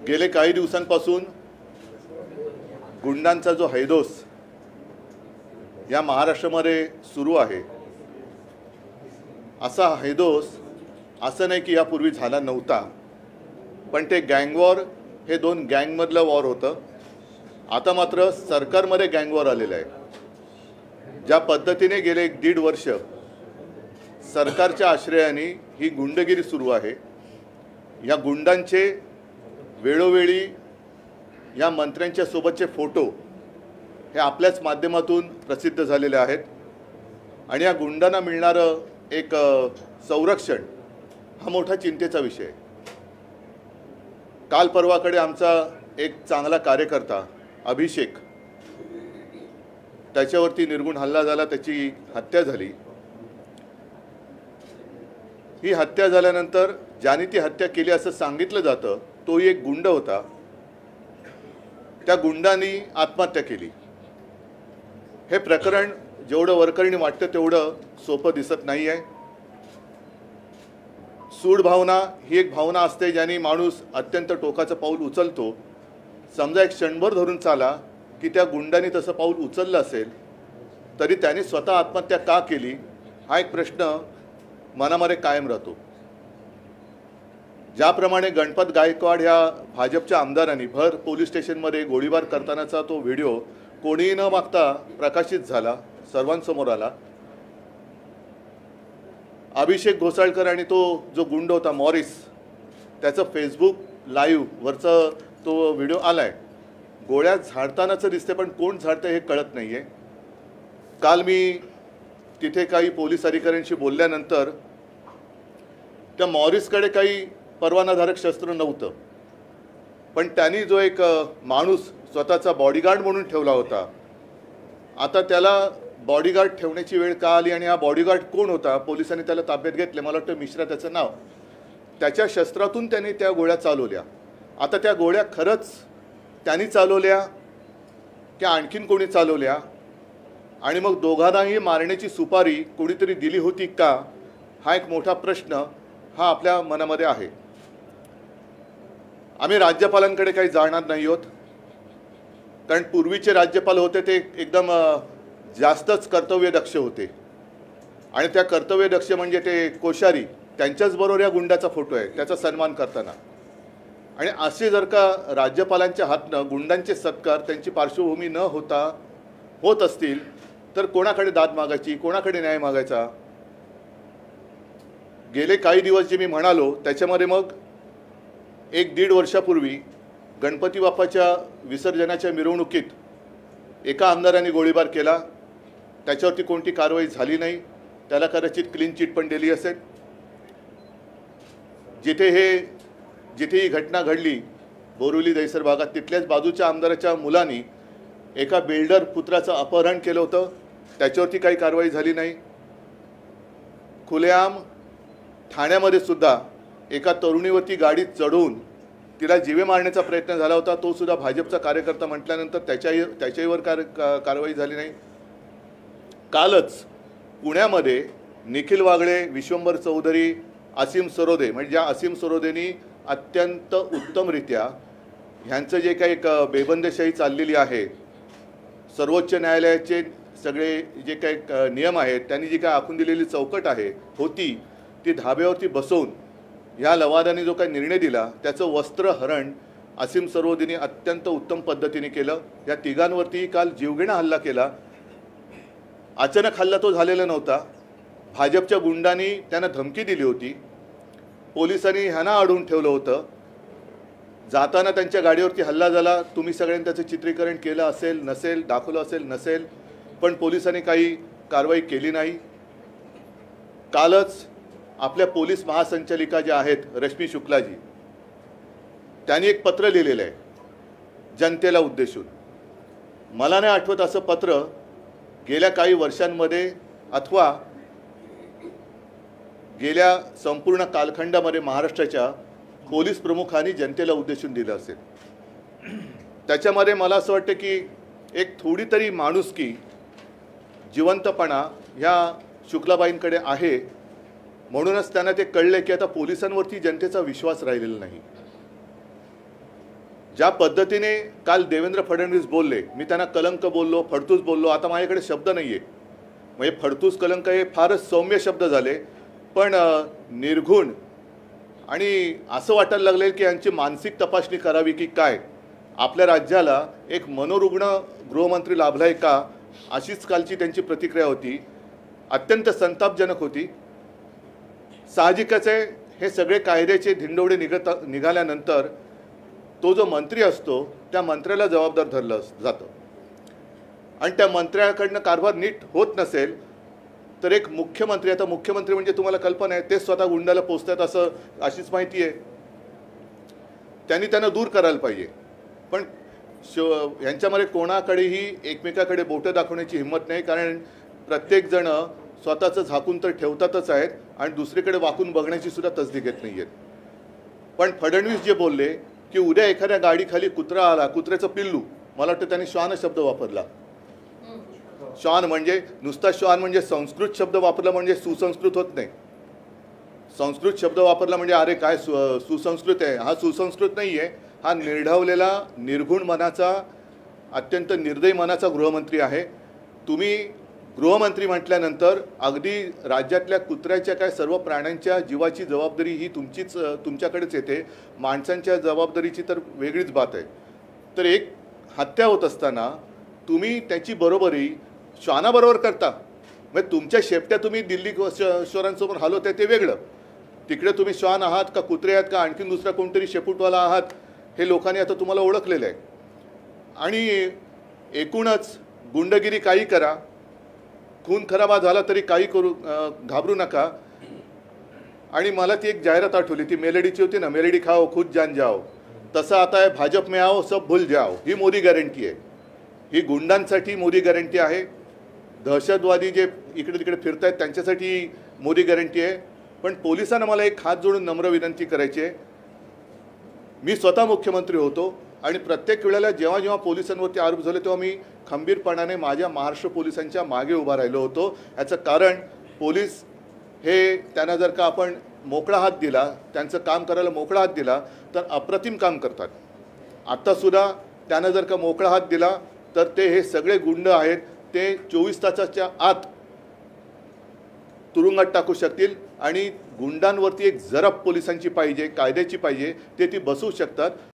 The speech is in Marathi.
गेले काही दिवसांपासून गुंडांचा जो हैदोस या महाराष्ट्रामध्ये सुरू आहे, असा हैदोस असं नाही की यापूर्वी झाला नव्हता, पण ते गँग वॉर हे दोन गँगमधलं वॉर होतं. आता मात्र सरकारमध्ये गँग वॉर आलेलं आहे. ज्या पद्धतीने गेले 1.5 वर्ष सरकारच्या आश्रयाने ही गुंडगिरी सुरू आहे, या गुंडांचे वेळोवेळी या मंत्र्यांच्या सोबतचे फोटो हे आपल्याच माध्यमातून प्रसिद्ध झालेले आहेत आणि या गुंडांना मिळणारं एक संरक्षण हा मोठा चिंतेचा विषय आहे. काल परवाकडे आमचा एक चांगला कार्यकर्ता अभिषेक, त्याच्यावरती निर्गुण हल्ला झाला, त्याची हत्या झाली. ही हत्या झाल्यानंतर ज्याने ती हत्या केली असं सांगितलं जातं तोही एक गुंड होता. त्या गुंडांनी आत्महत्या केली. हे प्रकरण जेवढं वरकरणी वाटतं तेवढं सोपं दिसत नाही आहे. सूड भावना ही एक भावना असते ज्याने माणूस अत्यंत टोकाचं पाऊल उचलतो. समजा एक क्षणभर धरून चाला की त्या गुंडांनी तसं पाऊल उचललं असेल तरी त्याने स्वतः आत्महत्या का केली हा एक प्रश्न मनामध्ये कायम राहतो. ज्याप्रमाणे गणपत गायकवाड ह्या भाजपच्या आमदारांनी भर पोलीस स्टेशनमध्ये गोळीबार करतानाचा तो व्हिडिओ कोणीही न मागता प्रकाशित झाला, सर्वांसमोर आला. अभिषेक घोसाळकर आणि तो जो गुंड होता मॉरिस, त्याचं फेसबुक लाईव्हवरचा तो व्हिडिओ आलाय. गोळ्या झाडतानाचं दिसते पण कोण झाडतं हे कळत नाही आहे. काल मी तिथे काही पोलीस अधिकाऱ्यांशी बोलल्यानंतर त्या मॉरिसकडे काही परवानाधारक शस्त्र नव्हतं, पण त्यांनी जो एक माणूस स्वतःचा बॉडीगार्ड म्हणून ठेवला होता, आता त्याला बॉडीगार्ड ठेवण्याची वेळ का आली आणि हा बॉडीगार्ड कोण होता, पोलिसांनी त्याला ताब्यात घेतले. मला वाटतं मिश्रा त्याचं नाव. त्याच्या शस्त्रातून त्यांनी त्या गोळ्या चालवल्या. आता त्या गोळ्या खरंच त्यांनी चालवल्या की आणखीन कोणी चालवल्या आणि मग दोघांनाही मारण्याची सुपारी कोणीतरी दिली होती का, हा एक मोठा प्रश्न हा आपल्या मनामध्ये आहे. आम्ही राज्यपालांकडे काही जाणार नाही आहोत, कारण पूर्वीचे राज्यपाल होते ते एकदम जास्तच कर्तव्यदक्ष होते आणि त्या कर्तव्यदक्ष म्हणजे ते कोश्यारी, त्यांच्याच बरोबर या गुंडाचा फोटो आहे त्याचा सन्मान करताना. आणि असे जर का राज्यपालांच्या हातनं गुंडांचे सत्कार त्यांची पार्श्वभूमी न होता होत असतील तर कोणाकडे दाद मागायची, कोणाकडे न्याय मागायचा. गेले काही दिवस जे मी म्हणालो त्याच्यामध्ये मग 1.5 वर्षापूर्वी गणपती बाप्पाच्या विसर्जनाच्या मिरवणुकीत एका आमदारांनी गोळीबार केला. त्याच्यावरती कोणती कारवाई झाली नाही. त्याला कदाचित क्लीन चिट पण दिली असेल. जिथे ही घटना घडली बोरिवली दहिसर भागात, तिथल्याच बाजूच्या आमदाराच्या मुलांनी एका बिल्डर पुत्राचं अपहरण केलं होतं, त्याच्यावरती काही कारवाई झाली नाही. खुलेआम ठाण्यामध्ये सुद्धा एका तरुणीवरती गाडीत चढवून तिला जीवे मारण्याचा प्रयत्न झाला होता. तो सुद्धा भाजपचा कार्यकर्ता म्हटल्यानंतर त्याच्यावर कारवाई झाली नाही. कालच पुण्यामध्ये निखिल वागळे, विश्वंभर चौधरी, असीम सरोदे, म्हणजे ज्या असीम सरोदेनी अत्यंत उत्तमरित्या ह्यांचं जे काही एक बेबंदीशाही चाललेली आहे, सर्वोच्च न्यायालयाचे सगळे जे काही नियम आहेत त्यांनी जी काय आखून दिलेली चौकट आहे होती ती धाब्यावरती बसवून ह्या लवादाने जो काही निर्णय दिला त्याचं वस्त्रहरण असीम सरोदेनी अत्यंत उत्तम पद्धतीने केलं. या तिघांवरती काल जीवघेणा हल्ला केला. अचानक हल्ला तो झालेला नव्हता. भाजपच्या गुंडांनी त्यांना धमकी दिली होती. पोलिसांनी ह्यांना अडवून ठेवलं होतं. जाताना त्यांच्या गाडीवरती हल्ला झाला. तुम्ही सगळ्यांनी त्याचं चित्रीकरण केलं असेल नसेल, दाखवलं असेल नसेल, पण पोलिसांनी काही कारवाई केली नाही. कालच आपल्या पोलीस महासंचालिका ज्या आहेत रश्मी शुक्लाजी, त्यांनी एक पत्र लिहिलेलं आहे जनतेला उद्देशून. मला नाही आठवत असं पत्र गेल्या काही वर्षांमध्ये अथवा गेल्या संपूर्ण कालखंडामध्ये महाराष्ट्राच्या पोलीस प्रमुखांनी जनतेला उद्देशून दिलं असेल. त्याच्यामध्ये मला असं वाटतं की एक थोडी तरी माणुसकी, जिवंतपणा ह्या शुक्लाबाईंकडे आहे. म्हणूनच त्यांना ते कळले की आता पोलिसांवरती जनतेचा विश्वास राहिलेला नाही. ज्या पद्धतीने काल देवेंद्र फडणवीस बोलले, मी त्यांना कलंक बोललो, फडतूस बोललो, आता माझ्याकडे शब्द नाही आहे. म्हणजे फडतूस कलंक हे फारच सौम्य शब्द झाले, पण निर्घुण आणि असं वाटायला लागले की यांची मानसिक तपासणी करावी की काय. आपल्या राज्याला एक मनोरुग्ण गृहमंत्री लाभलाय का, अशीच कालची त्यांची प्रतिक्रिया होती. अत्यंत संतापजनक होती. साहजिकच आहे, हे सगळे कायद्याचे धिंडवडे निघाल्यानंतर तो जो मंत्री असतो त्या मंत्र्याला जबाबदार धरलं जातं आणि त्या मंत्र्याकडनं कारभार नीट होत नसेल तर एक मुख्यमंत्री, आता मुख्यमंत्री म्हणजे तुम्हाला कल्पना आहे ते स्वतः गुंडाला पोचतात असं अशीच माहिती आहे. त्यांना दूर करायला पाहिजे. पण यांच्यामध्ये कोणाकडेही एकमेकाकडे बोटं दाखवण्याची हिंमत नाही, कारण प्रत्येकजण स्वतःचं झाकून तर ठेवतातच आहेत आणि दुसरीकडे वाकून बघण्याची सुद्धा तसदी घेत नाही आहेत. पण फडणवीस जे बोलले की उद्या एखाद्या गाडीखाली कुत्रा आला, कुत्र्याचं पिल्लू, मला वाटतं त्यांनी श्वान शब्द वापरला. श्वान म्हणजे नुसता श्वान म्हणजे संस्कृत शब्द वापरला म्हणजे सुसंस्कृत होत नाही. संस्कृत शब्द वापरला म्हणजे अरे काय सुसंस्कृत आहे. हा सुसंस्कृत नाही आहे, हा निर्ढवलेला निर्गुण मनाचा, अत्यंत निर्दयी मनाचा गृहमंत्री आहे. तुम्ही गृहमंत्री म्हटल्यानंतर अगदी राज्यातल्या कुत्र्याच्या काय सर्व प्राण्यांच्या जीवाची जबाबदारी ही तुमच्याकडेच येते. माणसांच्या जबाबदारीची तर वेगळीच बात आहे. तर एक हत्या होत असताना तुम्ही त्याची बरोबरी श्वानाबरोबर करता. म्हणजे तुमच्या शेपट्या तुम्ही दिल्ली शोरांसमोर हलवताय ते वेगळं, तिकडे तुम्ही श्वान आहात का कुत्रे आहात का आणखीन दुसरा कोणतरी शेपूटवाला आहात हे लोकांनी आता तुम्हाला ओळखलेलं आहे. आणि एकूणच गुंडगिरी काही करा, खून खराबा झाला तरी काही करू, घाबरू नका. आणि मला ती एक जाहिरात आठवली, ती मेलेडीची होती ना, मेलेडी खाओ खुद जान जाओ, तसं आता आहे भाजप में आओ सब भूल जाओ. ही मोदी गॅरंटी आहे. ही गुंडांसाठी मोदी गॅरंटी आहे. दहशतवादी जे इकडे तिकडे फिरत आहेत त्यांच्यासाठी मोदी गॅरंटी आहे. पण पोलिसांना मला एक हात जोडून नम्र विनंती करायची आहे. मी स्वतः मुख्यमंत्री होतो आणि प्रत्येक वेळेला जेव्हा जेव्हा पोलिसांवरती आरोप झाले तेव्हा मी खंबीरपणाने माझ्या महाराष्ट्र पोलिसांच्या मागे उभा राहिलो होतो. याचं कारण पोलीस हे त्यांना जर का आपण मोकळा हात दिला, त्यांचं काम करायला मोकळा हात दिला तर अप्रतिम काम करतात. आत्तासुद्धा त्यांना जर का मोकळा हात दिला तर ते हे सगळे गुंड आहेत ते 24 तासाच्या आत तुरुंगात टाकू शकतील. आणि गुंडांवरती एक जरब पोलिसांची पाहिजे, कायद्याची पाहिजे, ते ती बसवू शकतात.